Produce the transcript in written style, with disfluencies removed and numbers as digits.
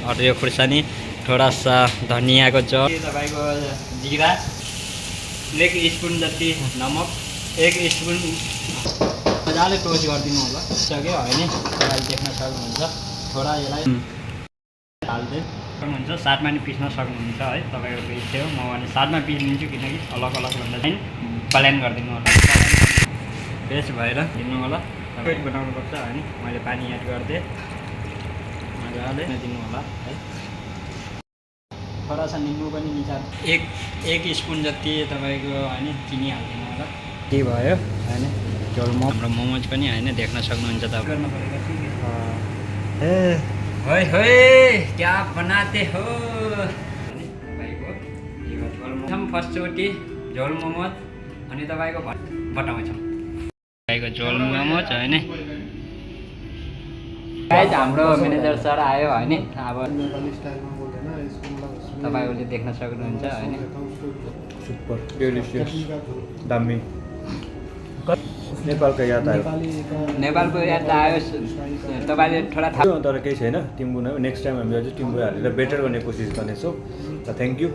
हरियो खुर्सानी, थोड़ा सा धनियाको जल, तपाईँको जिरा, 1 स्पुन जति नमक, 1 स्पुन मजाले टोस्ट गरिदिनु होला। सक्यो होइन, तपाईँले देख्न सक्नुहुन्छ। थोडा यसलाई हाल्दै सक्नुहुन्छ, साथमा नि पिस्न सक्नुहुन्छ है, तपाईँको इच्छा हो। म भने साथमा पिस्दिन्छु किनकि अलग अलग भन्दा चाहिँ प्लान गरिदिनु होला। पेस्ट भएर दिनु होला। तपाईँ बनाउनुपर्छ होइन, मैले पानी एड गरिदिएँ, मजाले दिनु होला है। थोडा सा निम्बु पनि निचार, एक स्पुन जति तपाईँको होइन चिनी हालिदिनु होला। के भयो होइन, झोल हाम्रो मोमोज पनि होइन देख्न सक्नुहुन्छ तपाईँ। गर्नु परेको होय होय क्या बनाते हो तपाईँको यो झोल मोमो फर्स्टचोटि झोल मोमोज अनि तपाईँको बताउँछौँ तपाईँको झोल मोमोज होइन। गाइस हाम्रो म्यानेजर सर आयो होइन, अब तपाईँहरूले देख्न सक्नुहुन्छ होइन। सुपर डेलिसियस दामी। नेपालको याद आयो, नेपालको याद आयो तपाईँले थोडा थाहा। तर केही छैन, टिम्बु नै नेक्स्ट टाइम हामी अझै टिम्बु हालेर बेटर गर्ने कोसिस गर्नेछौँ। Thank you.